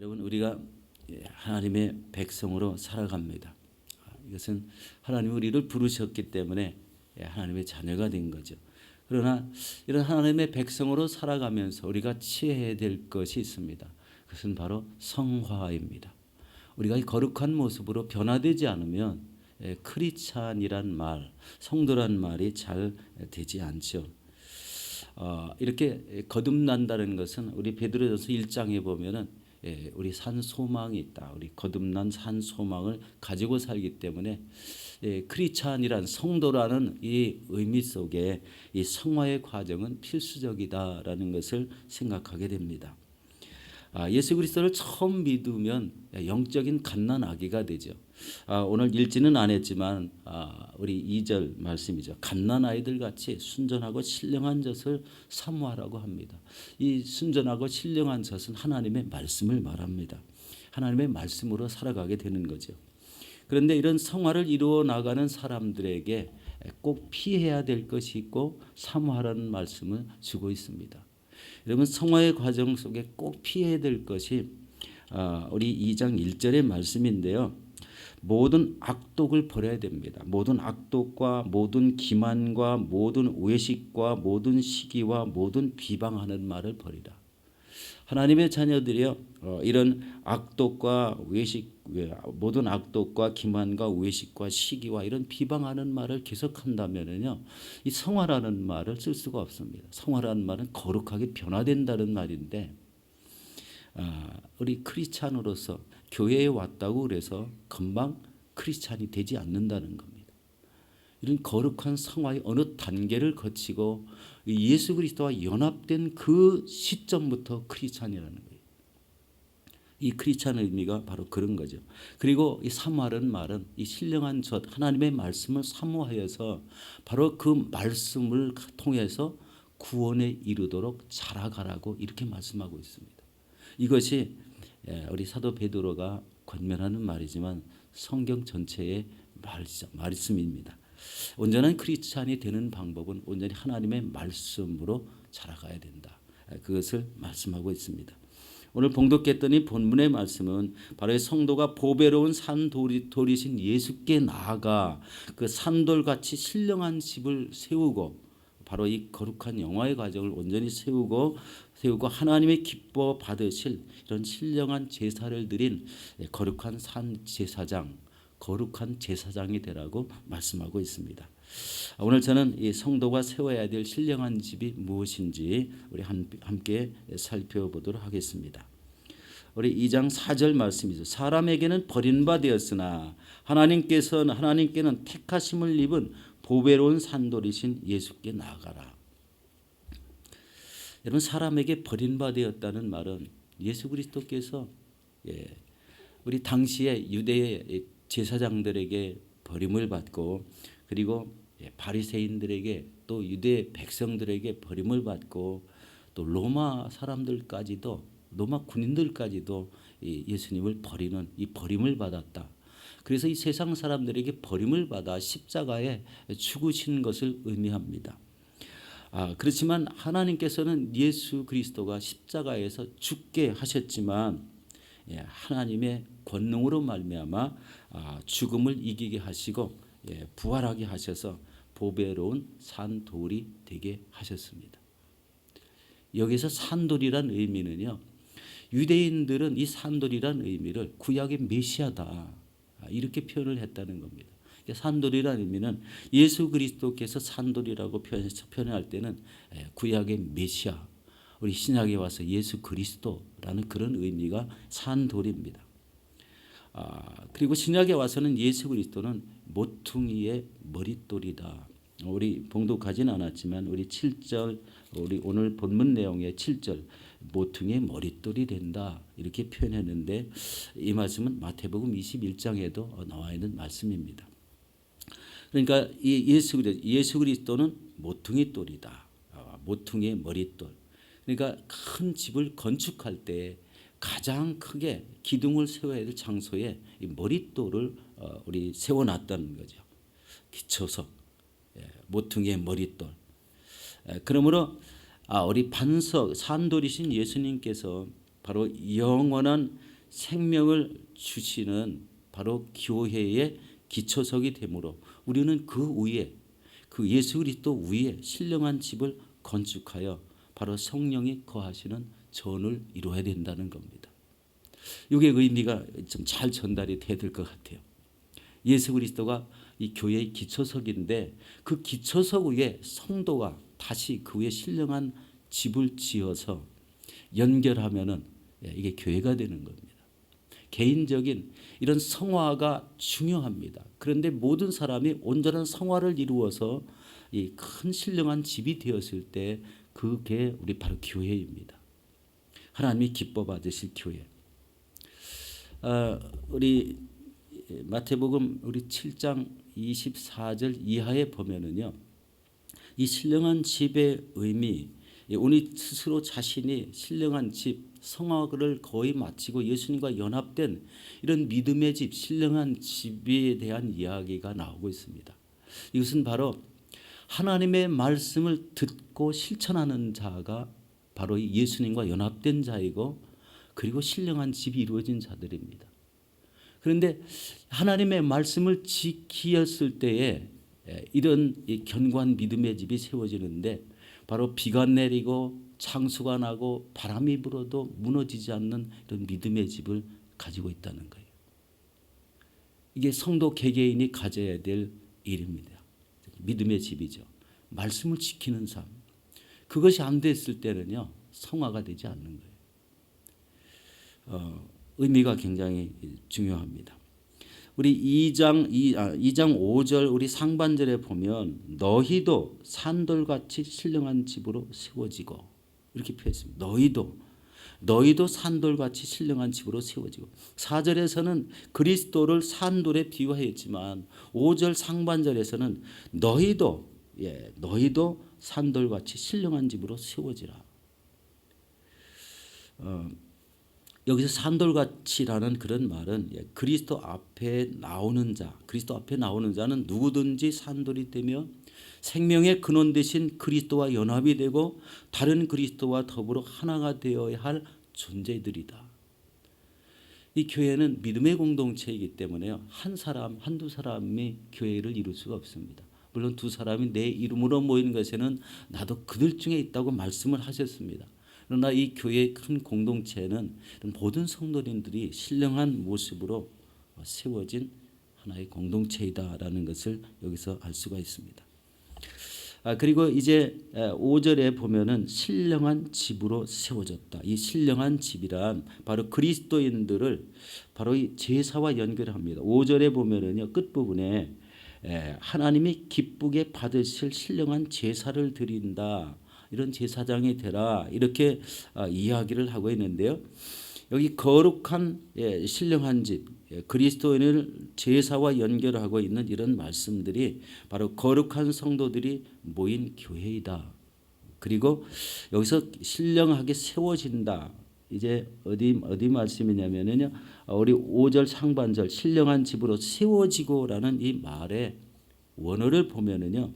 여러분, 우리가 하나님의 백성으로 살아갑니다. 이것은 하나님이 우리를 부르셨기 때문에 하나님의 자녀가 된 거죠. 그러나 이런 하나님의 백성으로 살아가면서 우리가 취해야 될 것이 있습니다. 그것은 바로 성화입니다. 우리가 이 거룩한 모습으로 변화되지 않으면 크리스찬이란 말, 성도란 말이 잘 되지 않죠. 이렇게 거듭난다는 것은 우리 베드로전서 1장에 보면은 우리 산 소망이 있다. 우리 거듭난 산 소망을 가지고 살기 때문에 크리스찬이란 성도라는 이 의미 속에 이 성화의 과정은 필수적이다라는 것을 생각하게 됩니다. 예수 그리스도를 처음 믿으면 영적인 갓난아기가 되죠. 오늘 읽지는 않았지만 우리 2절 말씀이죠. 갓난아이들 같이 순전하고 신령한 젖을 사모하라고 합니다. 이 순전하고 신령한 젖은 하나님의 말씀을 말합니다. 하나님의 말씀으로 살아가게 되는 거죠. 그런데 이런 성화를 이루어 나가는 사람들에게 꼭 피해야 될 것이 있고 사모하라는 말씀을 주고 있습니다. 여러분, 성화의 과정 속에 꼭 피해야 될 것이 우리 2장 1절의 말씀인데요. 모든 악독을 버려야 됩니다. 모든 악독과 모든 기만과 모든 외식과 모든 시기와 모든 비방하는 말을 버리라. 하나님의 자녀들이요, 이런 악독과 외식, 모든 악독과 기만과 외식과 시기와 이런 비방하는 말을 계속한다면은요, 이 성화라는 말을 쓸 수가 없습니다. 성화라는 말은 거룩하게 변화된다는 말인데, 우리 크리스찬으로서 교회에 왔다고 그래서 금방 크리스찬이 되지 않는다는 겁니다. 이런 거룩한 성화의 어느 단계를 거치고 예수 그리스도와 연합된 그 시점부터 크리스찬이라는 거예요. 이 크리스찬의 의미가 바로 그런 거죠. 그리고 이 사모하는 말은 이 신령한 젖, 하나님의 말씀을 사모하여서 바로 그 말씀을 통해서 구원에 이르도록 자라가라고 이렇게 말씀하고 있습니다. 이것이 우리 사도 베드로가 권면하는 말이지만 성경 전체의 말씀입니다. 온전한 크리스찬이 되는 방법은 온전히 하나님의 말씀으로 자라가야 된다. 그것을 말씀하고 있습니다. 오늘 봉독했더니 본문의 말씀은 바로 성도가 보배로운 산돌이신 예수께 나아가 그 산돌같이 신령한 집을 세우고 바로 이 거룩한 영화의 과정을 온전히 세우고 하나님의 기뻐 받으실 이런 신령한 제사를 드린 거룩한 거룩한 제사장이 되라고 말씀하고 있습니다. 오늘 저는 이 성도가 세워야 될 신령한 집이 무엇인지 우리 함께 살펴보도록 하겠습니다. 우리 2장 4절 말씀이죠. 사람에게는 버린 바 되었으나 하나님께는 택하심을 입은 보배로운 산돌이신 예수께 나아가라. 여러분, 사람에게 버린 바 되었다는 말은 예수 그리스도께서 우리 당시에 유대의 제사장들에게 버림을 받고 그리고 바리새인들에게 또 유대 백성들에게 버림을 받고 또 로마 사람들까지도 로마 군인들까지도 예수님을 버리는 이 버림을 받았다. 그래서 이 세상 사람들에게 버림을 받아 십자가에 죽으신 것을 의미합니다. 그렇지만 하나님께서는 예수 그리스도가 십자가에서 죽게 하셨지만 하나님의 권능으로 말미암아 죽음을 이기게 하시고 부활하게 하셔서 보배로운 산돌이 되게 하셨습니다. 여기서 산돌이란 의미는요, 유대인들은 이 산돌이란 의미를 구약의 메시아다 이렇게 표현을 했다는 겁니다. 산돌이라는 의미는 예수 그리스도께서 산돌이라고 표현할 때는 구약의 메시아, 우리 신약에 와서 예수 그리스도라는 그런 의미가 산돌입니다. 그리고 신약에 와서는 예수 그리스도는 모퉁이의 머릿돌이다. 우리 봉독하진 않았지만 우리 7절, 우리 오늘 본문 내용의 7절, 모퉁이의 머릿돌이 된다 이렇게 표현했는데 이 말씀은 마태복음 21장에도 나와 있는 말씀입니다. 그러니까 이 예수 그리스도는 모퉁이 돌이다. 모퉁이의 머릿돌. 그러니까 큰 집을 건축할 때 가장 크게 기둥을 세워야 될 장소에 이 머릿돌을 우리 세워놨다는 거죠. 기초석, 모퉁이의 머릿돌. 그러므로 우리 반석 산돌이신 예수님께서 바로 영원한 생명을 주시는 바로 교회의 기초석이 되므로 우리는 그 위에 그 예수 그리스도 위에 신령한 집을 건축하여 바로 성령이 거하시는 전을 이루어야 된다는 겁니다. 이게 의미가 좀 잘 전달이 돼야 될 것 같아요. 예수 그리스도가 이 교회의 기초석인데 그 기초석 위에 성도가 다시 그 위에 신령한 집을 지어서 연결하면은 이게 교회가 되는 겁니다. 개인적인 이런 성화가 중요합니다. 그런데 모든 사람이 온전한 성화를 이루어서 이 큰 신령한 집이 되었을 때 그게 우리 바로 교회입니다. 하나님이 기뻐 받으실 교회. 우리 마태복음 우리 7장 24절 이하에 보면은요, 이 신령한 집의 의미, 우리 스스로 자신이 신령한 집, 성화를 거의 마치고 예수님과 연합된 이런 믿음의 집, 신령한 집에 대한 이야기가 나오고 있습니다. 이것은 바로 하나님의 말씀을 듣고 실천하는 자가 바로 예수님과 연합된 자이고, 그리고 신령한 집이 이루어진 자들입니다. 그런데 하나님의 말씀을 지키었을 때에 이런 견고한 믿음의 집이 세워지는데 바로 비가 내리고 창수가 나고 바람이 불어도 무너지지 않는 이런 믿음의 집을 가지고 있다는 거예요. 이게 성도 개개인이 가져야 될 일입니다. 믿음의 집이죠. 말씀을 지키는 삶. 그것이 안 됐을 때는요, 성화가 되지 않는 거예요. 의미가 굉장히 중요합니다. 우리 2장 5절 우리 상반절에 보면 너희도 산돌같이 신령한 집으로 세워지고 이렇게 표현했습니다. 너희도 산돌같이 신령한 집으로 세워지고 4절에서는 그리스도를 산돌에 비유하였지만 5절 상반절에서는 너희도 산돌같이 신령한 집으로 세워지라. 여기서 산돌같이라는 그런 말은 그리스도 앞에 나오는 자는 누구든지 산돌이 되며 생명의 근원 되신 그리스도와 연합이 되고 다른 그리스도와 더불어 하나가 되어야 할 존재들이다. 이 교회는 믿음의 공동체이기 때문에요, 한 사람, 한두 사람이 교회를 이룰 수가 없습니다. 물론 두 사람이 내 이름으로 모인 것에는 나도 그들 중에 있다고 말씀을 하셨습니다. 그러나 이 교회의 큰 공동체는 모든 성도님들이 신령한 모습으로 세워진 하나의 공동체이다라는 것을 여기서 알 수가 있습니다. 그리고 이제 5절에 보면은 신령한 집으로 세워졌다. 이 신령한 집이란 바로 그리스도인들을 바로 이 제사와 연결합니다. 5절에 보면은요, 끝부분에 하나님이 기쁘게 받으실 신령한 제사를 드린다. 이런 제사장이 되라 이렇게 이야기를 하고 있는데요. 여기 거룩한 신령한 집, 그리스도인을 제사와 연결하고 있는 이런 말씀들이 바로 거룩한 성도들이 모인 교회이다. 그리고 여기서 신령하게 세워진다. 이제 어디 말씀이냐면요, 우리 5절 상반절 신령한 집으로 세워지고라는 이 말의 원어를 보면은요,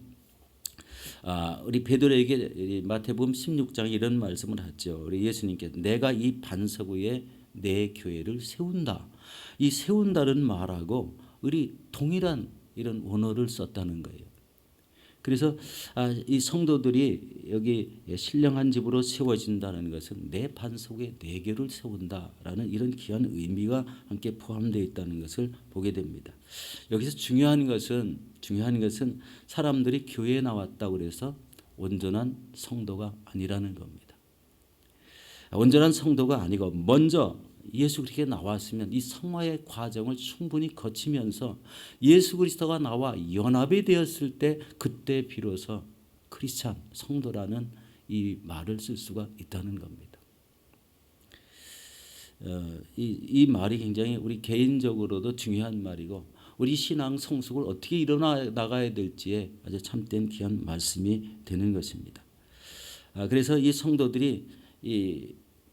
우리 베드로에게 마태복음 16장에 이런 말씀을 하죠. 우리 예수님께서 내가 이 반석 위에 내 교회를 세운다. 이 세운다는 말하고 우리 동일한 이런 원어를 썼다는 거예요. 그래서 이 성도들이 여기 신령한 집으로 세워진다는 것은 내 반석 위에 내 교회를 세운다라는 이런 귀한 의미가 함께 포함되어 있다는 것을 보게 됩니다. 여기서 중요한 것은 사람들이 교회에 나왔다고 해서 온전한 성도가 아니라는 겁니다. 온전한 성도가 아니고 먼저 예수 그리스도에 나왔으면 이 성화의 과정을 충분히 거치면서 예수 그리스도가 나와 연합이 되었을 때 그때 비로소 크리스찬 성도라는 이 말을 쓸 수가 있다는 겁니다. 이 말이 굉장히 우리 개인적으로도 중요한 말이고 우리 신앙 성숙을 어떻게 일어나 나가야 될지에 아주 참된 귀한 말씀이 되는 것입니다. 그래서 이 성도들이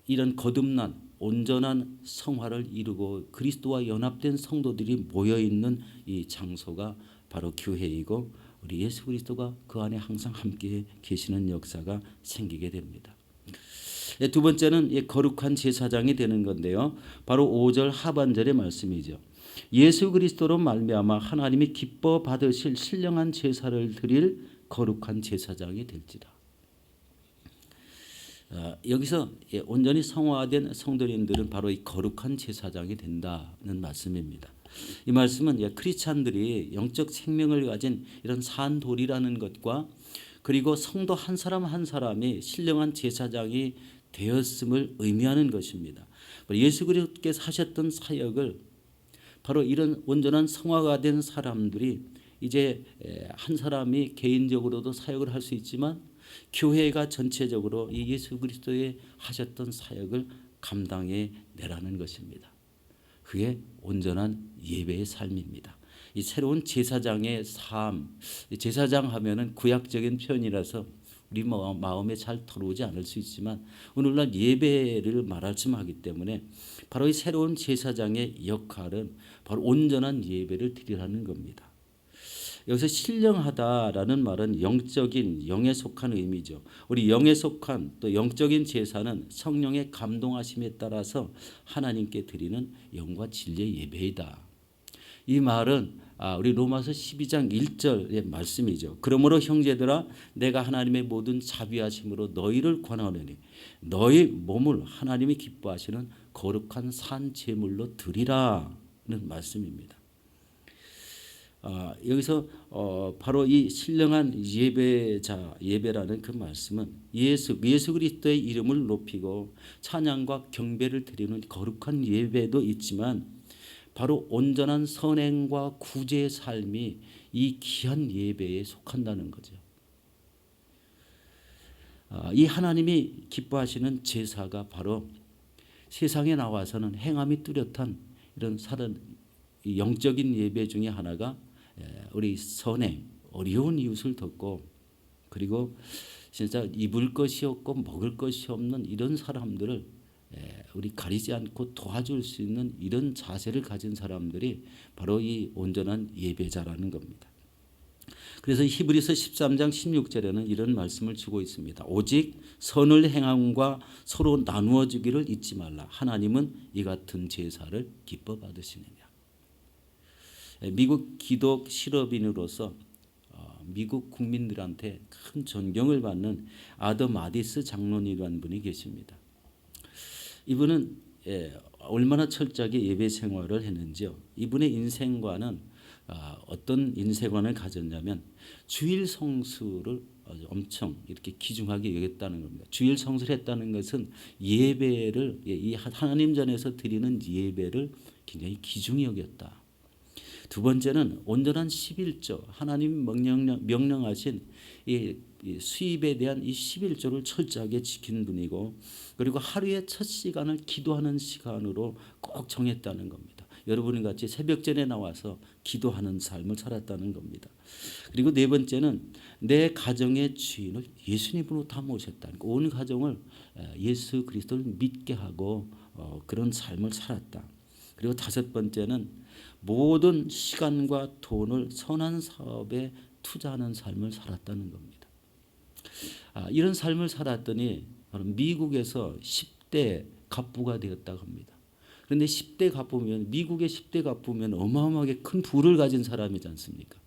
이런 거듭난 온전한 성화를 이루고 그리스도와 연합된 성도들이 모여 있는 이 장소가 바로 교회이고 우리 예수 그리스도가 그 안에 항상 함께 계시는 역사가 생기게 됩니다. 두 번째는 거룩한 제사장이 되는 건데요. 바로 5절 하반절의 말씀이죠. 예수 그리스도로 말미암아 하나님이 기뻐 받으실 신령한 제사를 드릴 거룩한 제사장이 될지라. 여기서 온전히 성화된 성도님들은 바로 이 거룩한 제사장이 된다는 말씀입니다. 이 말씀은 크리스찬들이 영적 생명을 가진 이런 산돌이라는 것과 그리고 성도 한 사람 한 사람이 신령한 제사장이 되었음을 의미하는 것입니다. 예수 그리스도께서 하셨던 사역을 바로 이런 온전한 성화가 된 사람들이 이제 한 사람이 개인적으로도 사역을 할 수 있지만 교회가 전체적으로 이 예수 그리스도의 하셨던 사역을 감당해 내라는 것입니다. 그게 온전한 예배의 삶입니다. 이 새로운 제사장의 삶, 제사장 하면은 구약적인 표현이라서 우리 마음에 잘 들어오지 않을 수 있지만 오늘날 예배를 말씀하기 때문에 바로 이 새로운 제사장의 역할은 바로 온전한 예배를 드리라는 겁니다. 여기서 신령하다라는 말은 영적인 영에 속한 의미죠. 우리 영에 속한 또 영적인 제사는 성령의 감동하심에 따라서 하나님께 드리는 영과 진리의 예배이다. 이 말은 우리 로마서 12장 1절의 말씀이죠. 그러므로 형제들아 내가 하나님의 모든 자비하심으로 너희를 권하노니 너희 몸을 하나님이 기뻐하시는 거룩한 산 제물로 드리라는 말씀입니다. 여기서 바로 이 신령한 예배라는 그 말씀은 예수 그리스도의 이름을 높이고 찬양과 경배를 드리는 거룩한 예배도 있지만 바로 온전한 선행과 구제의 삶이 이 귀한 예배에 속한다는 거죠. 이 하나님이 기뻐하시는 제사가 바로 세상에 나와서는 행함이 뚜렷한 이런 영적인 예배 중에 하나가 우리 선행, 어려운 이웃을 돕고 그리고 진짜 입을 것이 없고 먹을 것이 없는 이런 사람들을 우리 가리지 않고 도와줄 수 있는 이런 자세를 가진 사람들이 바로 이 온전한 예배자라는 겁니다. 그래서 히브리서 13장 16절에는 이런 말씀을 주고 있습니다. 오직 선을 행함과 서로 나누어 주기를 잊지 말라. 하나님은 이 같은 제사를 기뻐 받으시느냐. 미국 기독 실업인으로서 미국 국민들한테 큰 존경을 받는 아더 마디스 장로님이라는 분이 계십니다. 이분은 얼마나 철저하게 예배 생활을 했는지요. 이분의 인생관은 어떤 인생관을 가졌냐면 주일 성수를 엄청 이렇게 귀중하게 여겼다는 겁니다. 주일 성수를 했다는 것은 예배를 이 하나님 전에서 드리는 예배를 굉장히 귀중히 여겼다. 두 번째는 온전한 11조 하나님 명령하신 이 수입에 대한 이 11조를 철저하게 지킨 분이고 그리고 하루의 첫 시간을 기도하는 시간으로 꼭 정했다는 겁니다. 여러분이 같이 새벽전에 나와서 기도하는 삶을 살았다는 겁니다. 그리고 네 번째는 내 가정의 주인을 예수님으로 다 모셨다는 거. 온 가정을 예수 그리스도를 믿게 하고 그런 삶을 살았다. 그리고 다섯 번째는 모든 시간과 돈을 선한 사업에 투자하는 삶을 살았다는 겁니다. 이런 삶을 살았더니 미국에서 10대 갑부가 되었다고 합니다. 그런데 10대 갑부면 미국의 10대 갑부면 어마어마하게 큰 부를 가진 사람이지 않습니까?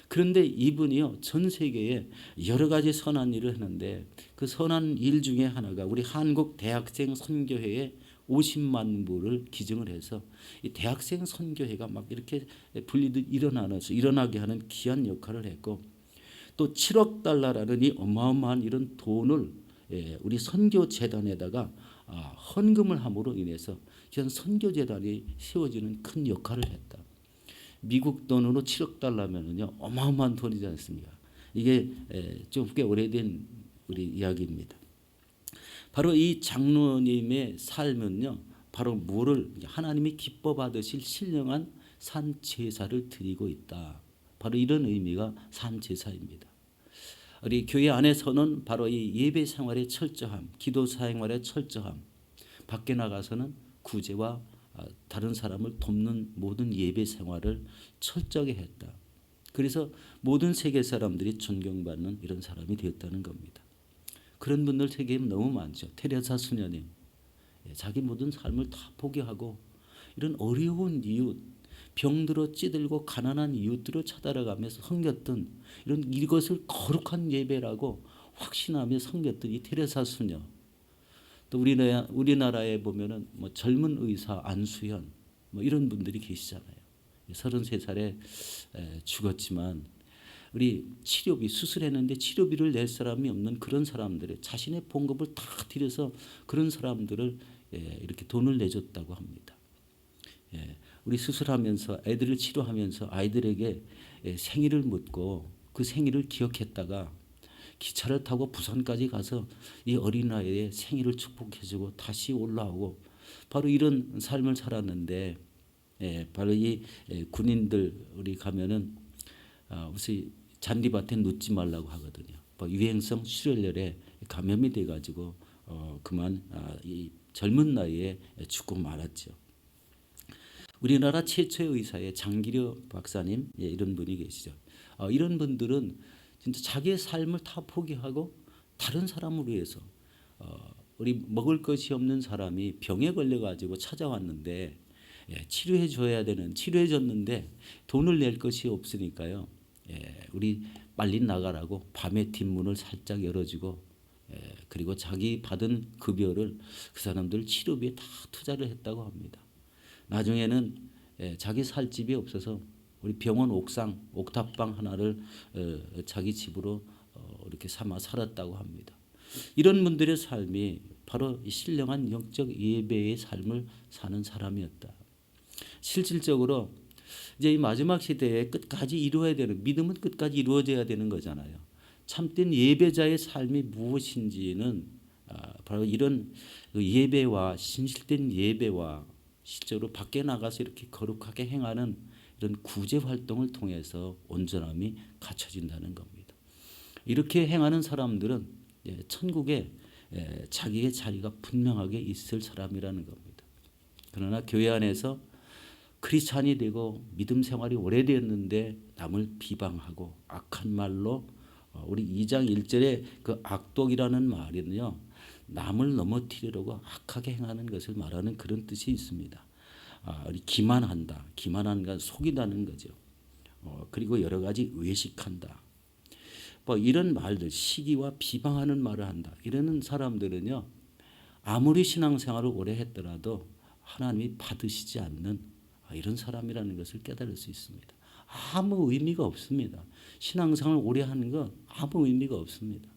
그런데 이분이요 전 세계에 여러 가지 선한 일을 했는데 그 선한 일 중에 하나가 우리 한국 대학생 선교회에 50만 부를 기증을 해서 이 대학생 선교회가 막 이렇게 분리듯 일어나게 하는 귀한 역할을 했고 또 7억 달러라는 이 어마어마한 이런 돈을 우리 선교재단에다가 헌금을 함으로 인해서 현 선교재단이 세워지는 큰 역할을 했다. 미국 돈으로 7억 달러면은요 어마어마한 돈이지 않습니까? 이게 좀 꽤 오래된 우리 이야기입니다. 바로 이 장로님의 삶은요, 바로 뭐를 하나님이 기뻐 받으실 신령한 산 제사를 드리고 있다. 바로 이런 의미가 산 제사입니다. 우리 교회 안에서는 바로 이 예배 생활의 철저함, 기도 생활의 철저함, 밖에 나가서는 구제와 다른 사람을 돕는 모든 예배 생활을 철저하게 했다. 그래서 모든 세계 사람들이 존경받는 이런 사람이 되었다는 겁니다. 그런 분들 세계에 너무 많죠. 테레사 수녀님, 자기 모든 삶을 다 포기하고 이런 어려운 이웃, 병들어 찌들고 가난한 이웃들을 찾아가면서 섬겼던 이것을 거룩한 예배라고 확신하며 섬겼던 이 테레사 수녀. 또 우리나라에 보면은 뭐 젊은 의사 안수현 뭐 이런 분들이 계시잖아요. 33살에 죽었지만 우리 치료비 수술했는데 치료비를 낼 사람이 없는 그런 사람들의 자신의 봉급을 다 들여서 그런 사람들을 이렇게 돈을 내줬다고 합니다. 우리 수술하면서 애들을 치료하면서 아이들에게 생일을 묻고 그 생일을 기억했다가 기차를 타고 부산까지 가서 이 어린아이의 생일을 축복해주고 다시 올라오고 바로 이런 삶을 살았는데 바로 이 군인들 우리 가면은 우리 잔디밭에 눕지 말라고 하거든요. 유행성 출혈열에 감염이 돼가지고 그만 이 젊은 나이에 죽고 말았죠. 우리나라 최초의 의사의 장기려 박사님 이런 분이 계시죠. 이런 분들은 진짜 자기의 삶을 다 포기하고 다른 사람을 위해서 우리 먹을 것이 없는 사람이 병에 걸려가지고 찾아왔는데 치료해 줘야 되는 치료해 줬는데 돈을 낼 것이 없으니까요. 우리 빨리 나가라고 밤에 뒷문을 살짝 열어주고 그리고 자기 받은 급여를 그 사람들 치료비에 다 투자를 했다고 합니다. 나중에는 자기 살 집이 없어서 우리 병원 옥상 옥탑방 하나를 자기 집으로 이렇게 삼아 살았다고 합니다. 이런 분들의 삶이 바로 신령한 영적 예배의 삶을 사는 사람이었다. 실질적으로 이제 이 마지막 시대에 끝까지 이루어야 되는 믿음은 끝까지 이루어져야 되는 거잖아요. 참된 예배자의 삶이 무엇인지는 바로 이런 예배와 신실된 예배와 실제로 밖에 나가서 이렇게 거룩하게 행하는 이런 구제 활동을 통해서 온전함이 갖춰진다는 겁니다. 이렇게 행하는 사람들은 천국에 자기의 자리가 분명하게 있을 사람이라는 겁니다. 그러나 교회 안에서 크리스찬이 되고 믿음 생활이 오래됐는데 남을 비방하고 악한 말로 우리 2장 1절에 그 악독이라는 말은요. 남을 넘어뜨리려고 악하게 행하는 것을 말하는 그런 뜻이 있습니다. 우리 기만한다. 기만하는 건 속이다는 거죠. 그리고 여러 가지 외식한다. 뭐 이런 말들 시기와 비방하는 말을 한다. 이러는 사람들은요. 아무리 신앙생활을 오래 했더라도 하나님이 받으시지 않는 이런 사람이라는 것을 깨달을 수 있습니다. 아무 의미가 없습니다. 신앙생활을 오래 하는 건 아무 의미가 없습니다.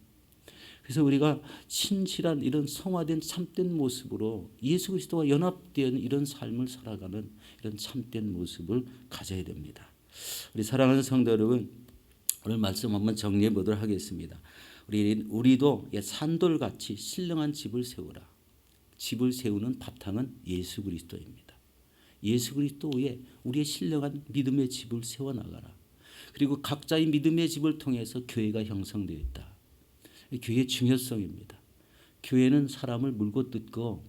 그래서 우리가 신실한 이런 성화된 참된 모습으로 예수 그리스도와 연합된 이런 삶을 살아가는 이런 참된 모습을 가져야 됩니다. 우리 사랑하는 성도 여러분, 오늘 말씀 한번 정리해 보도록 하겠습니다. 우리도 산돌같이 신령한 집을 세우라. 집을 세우는 바탕은 예수 그리스도입니다. 예수 그리스도에 우리의 신령한 믿음의 집을 세워나가라. 그리고 각자의 믿음의 집을 통해서 교회가 형성되어 있다. 교회의 중요성입니다. 교회는 사람을 물고 뜯고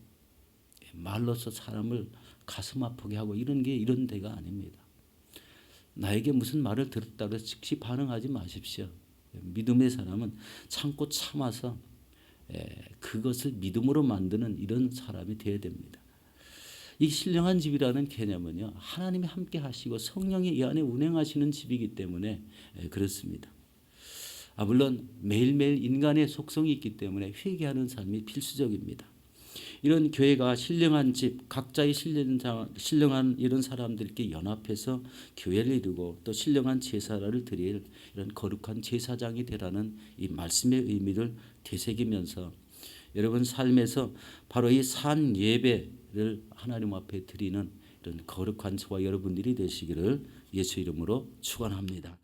말로서 사람을 가슴 아프게 하고 이런 데가 아닙니다. 나에게 무슨 말을 들었다고 해서 즉시 반응하지 마십시오. 믿음의 사람은 참고 참아서 그것을 믿음으로 만드는 이런 사람이 되어야 됩니다. 이 신령한 집이라는 개념은요. 하나님이 함께 하시고 성령이 이 안에 운행하시는 집이기 때문에 그렇습니다. 물론 매일매일 인간의 속성이 있기 때문에 회개하는 삶이 필수적입니다. 이런 교회가 신령한 집, 각자의 신령한 이런 사람들께 연합해서 교회를 이루고 또 신령한 제사를 드릴 이런 거룩한 제사장이 되라는 이 말씀의 의미를 되새기면서 여러분 삶에서 바로 이 산 예배를 하나님 앞에 드리는 이런 거룩한 저와 여러분들이 되시기를 예수 이름으로 축원합니다.